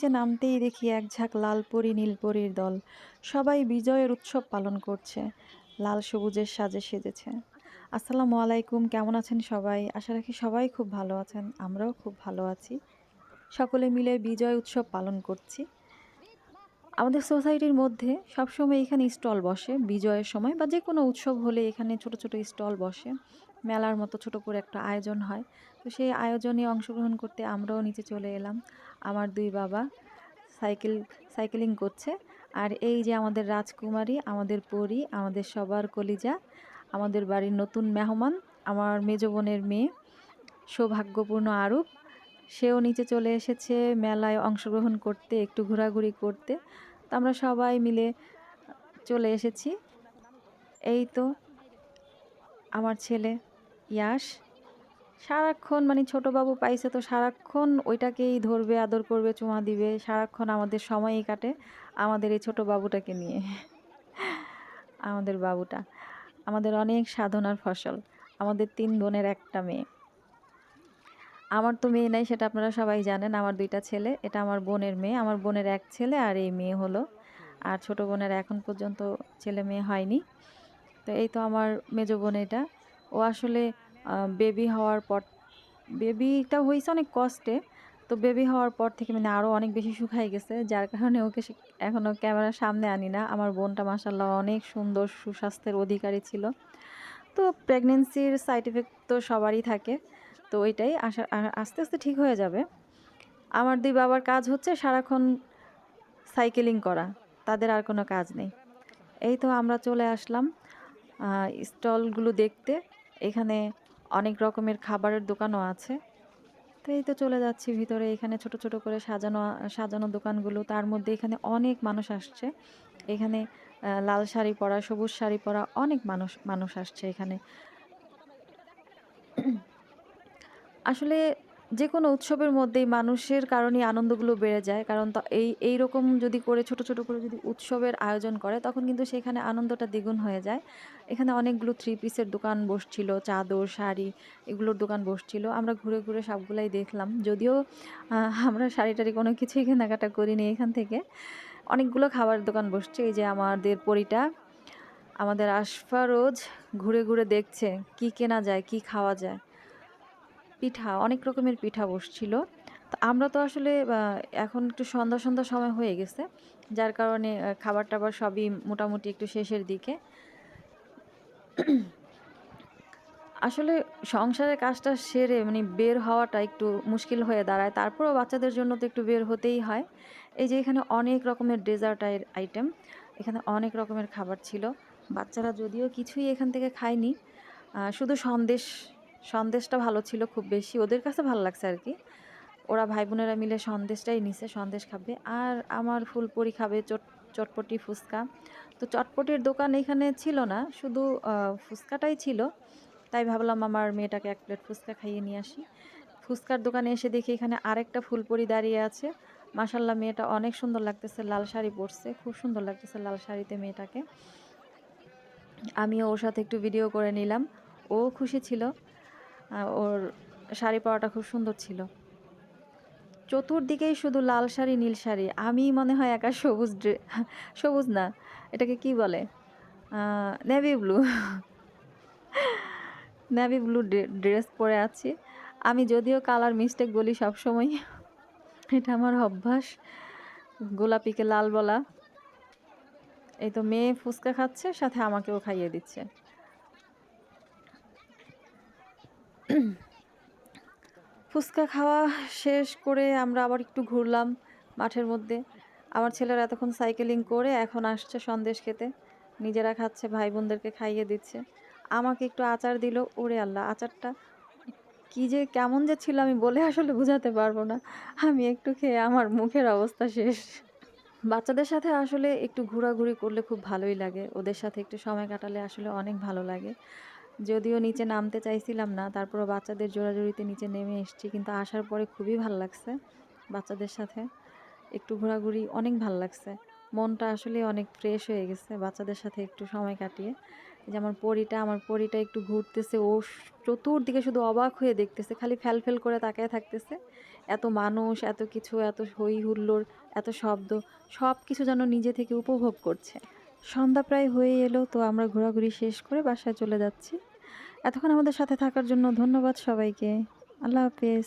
যে নামতেই দেখি এক ঝাঁক লাল পরী নীল পরীর দল। সবাই বিজয়ের উৎসব পালন করছে, লাল সবুজের সাজে সেজেছে। আসসালামু আলাইকুম, কেমন আছেন সবাই? আশা রাখি সবাই খুব ভালো আছেন, আমরাও খুব ভালো আছি। সকলে মিলে বিজয় উৎসব পালন করছি। আমাদের সোসাইটির মধ্যে সবসময় এখানে স্টল বসে বিজয়ের সময় বা যে কোনো উৎসব হলে এখানে ছোট ছোট স্টল বসে, মেলার মতো ছোট করে একটা আয়োজন হয়। তো সেই আয়োজনে অংশগ্রহণ করতে আমরাও নিচে চলে এলাম। আমার দুই বাবা সাইকেল সাইকেলিং করছে। আর এই যে আমাদের রাজকুমারী, আমাদের পরী, আমাদের সবার কলিজা, আমাদের বাড়ির নতুন মেহমান, আমার মেজ বোনের মেয়ে, সৌভাগ্যপূর্ণ আরূপ, সেও নিচে চলে এসেছে মেলায় অংশগ্রহণ করতে, একটু ঘোরাঘুরি করতে। তো আমরা সবাই মিলে চলে এসেছি। এই তো আমার ছেলে ইয়াশ সারাক্ষণ মানে ছোট বাবু পাইছে তো সারাক্ষণ ওইটাকেই ধরবে, আদর করবে, চুমা দিবে। সারাক্ষণ আমাদের সময়ই কাটে আমাদের এই ছোট বাবুটাকে নিয়ে। আমাদের বাবুটা আমাদের অনেক সাধনার ফসল। আমাদের ৩ বোনের ১টা মেয়ে। আমার তো মেয়ে নাই, সেটা আপনারা সবাই জানেন। আমার ২টা ছেলে। এটা আমার বোনের মেয়ে। আমার বোনের ১ ছেলে আর এই মেয়ে হলো। আর ছোট বোনের এখন পর্যন্ত ছেলে মেয়ে হয়নি। তো এই তো আমার মেজ বোন এটা। ও আসলে বেবি হওয়ার পর, বেবিটা হইছে অনেক কষ্টে। তো বেবি হওয়ার পর থেকে মানে আরও অনেক বেশি শুকায় গেছে। যার কারণে ওকে এখনও ক্যামেরার সামনে আনি না। আমার বোনটা মাশাআল্লাহ অনেক সুন্দর, সুস্বাস্থ্যের অধিকারী ছিল। তো প্রেগনেন্সির সাইড ইফেক্ট তো সবারই থাকে। তো ওইটাই আস্তে আস্তে ঠিক হয়ে যাবে। আমার ২ বাবার কাজ হচ্ছে সারাক্ষণ সাইকেলিং করা। তাদের আর কোনো কাজ নেই। এই তো আমরা চলে আসলাম স্টলগুলো দেখতে। এখানে অনেক রকমের খাবারের দোকানও আছে। তো এই তো চলে যাচ্ছি ভিতরে। এখানে ছোট ছোট করে সাজানো সাজানো দোকানগুলো। তার মধ্যে এখানে অনেক মানুষ আসছে। এখানে লাল শাড়ি পরা, সবুজ শাড়ি পরা অনেক মানুষ আসছে এখানে। আসলে যেকোনো উৎসবের মধ্যেই মানুষের কারণেই আনন্দগুলো বেড়ে যায়। কারণ এইরকম যদি করে ছোট ছোট করে যদি উৎসবের আয়োজন করে তখন কিন্তু সেখানে আনন্দটা দ্বিগুণ হয়ে যায়। এখানে অনেকগুলো 3 পিসের দোকান বসছিল, চাদর, শাড়ি এগুলোর দোকান বসছিল। আমরা ঘুরে ঘুরে সবগুলাই দেখলাম। যদিও আমরা শাড়ি-টাড়ি কোনো কিছুই কেনাকাটা করিনি এখান থেকে। অনেকগুলো খাবারের দোকান বসছে। এই যে আমাদের পরীটা, আমাদের আশফা রোজ ঘুরে ঘুরে দেখছে কি কেনা যায়, কি খাওয়া যায়। পিঠা, অনেক রকমের পিঠা বসছিল। তো আমরা তো আসলে এখন একটু সন্ধ্যা সন্ধ্যা সময় হয়ে গেছে, যার কারণে খাবার-টাবার সবই মোটামুটি একটু শেষের দিকে। আসলে সংসারের কাজটা সেরে মানে বের হওয়াটা একটু মুশকিল হয়ে দাঁড়ায়। তারপরেও বাচ্চাদের জন্য তো একটু বের হতেই হয়। এই যে এখানে অনেক রকমের ডেজার্ট আইটেম, এখানে অনেক রকমের খাবার ছিল। বাচ্চারা যদিও কিছুই এখান থেকে খায়নি, শুধু সন্দেশটা ভালো ছিল খুব বেশি। ওদের কাছে ভালো লাগছে আরকি। ওরা ভাই বোনেরা মিলে সন্দেশটাই নিছে, সন্দেশ খাবে। আর আমার ফুলপরি খাবে চটপটি, ফুচকা। তো চটপটির দোকান এখানে ছিল না, শুধু ফুচকাটাই ছিল। তাই ভাবলাম আমার মেয়েটাকে ১ প্লেট ফুচকা খাইয়ে নিয়ে আসি। ফুচকার দোকানে এসে দেখি এখানে আরেকটা ফুলপরি দাঁড়িয়ে আছে। মাশাআল্লাহ মেয়েটা অনেক সুন্দর লাগতেছে, লাল শাড়ি পরছে। খুব সুন্দর লাগতেছে লাল শাড়িতে মেয়েটাকে। আমিও ওর সাথে একটু ভিডিও করে নিলাম। ও খুশি ছিল। ওর শাড়ি পরাটা খুব সুন্দর ছিল। চতুর্দিকেই শুধু লাল শাড়ি, নীল শাড়ি। আমি মনে হয় একা সবুজ না, এটাকে কি বলে? Navy blue. Navy blue dress পরে আছি। আমি যদিও কালার মিস্টেক বলি সবসময়। এটা আমার অভ্যাস। গোলাপিকে লাল বলা। এই তো মেয়ে ফুচকা খাচ্ছে, সাথে আমাকেও খাইয়ে দিচ্ছে। ফুচকা খাওয়া শেষ করে আমরা আবার একটু ঘুরলাম মাঠের মধ্যে। আমার ছেলেরা এতক্ষণ সাইকেলিং করে এখন আসছে সন্দেশ খেতে। নিজেরা খাচ্ছে, ভাই বোনদেরকে খাইয়ে দিচ্ছে। আমাকে একটু আচার দিল। ওরে আল্লাহ! আচারটা কি যে কেমন যে ছিল আমি বলে আসলে বুঝাতে পারবো না। আমি একটু খেয়ে আমার মুখের অবস্থা শেষ। বাচ্চাদের সাথে আসলে একটু ঘোরাঘুরি করলে খুব ভালোই লাগে। ওদের সাথে একটু সময় কাটালে আসলে অনেক ভালো লাগে। যদিও নিচে নামতে চাইছিলাম না, তারপরও বাচ্চাদের জোরাজুরিতে নিচে নেমে এসেছি। কিন্তু আসার পরে খুবই ভাল লাগছে বাচ্চাদের সাথে। একটু ঘোরাঘুরি অনেক ভাল লাগছে। মনটা আসলে অনেক ফ্রেশ হয়ে গেছে বাচ্চাদের সাথে একটু সময় কাটিয়ে। এই যে আমার পরীটা একটু ঘুরতেছে। ও চতুর্দিকে শুধু অবাক হয়ে দেখতেছে। খালি ফ্যাল করে তাকায় থাকতেছে। এত মানুষ, এত কিছু, এত হই হুল্লোড়, এত শব্দ সবকিছু যেন নিজে থেকে উপভোগ করছে। সন্ধ্যা প্রায় হয়ে এলো, তো আমরা ঘোরাঘুরি শেষ করে বাসায় চলে যাচ্ছি। এতক্ষণ আমাদের সাথে থাকার জন্য ধন্যবাদ সবাইকে। আল্লাহ হাফেজ।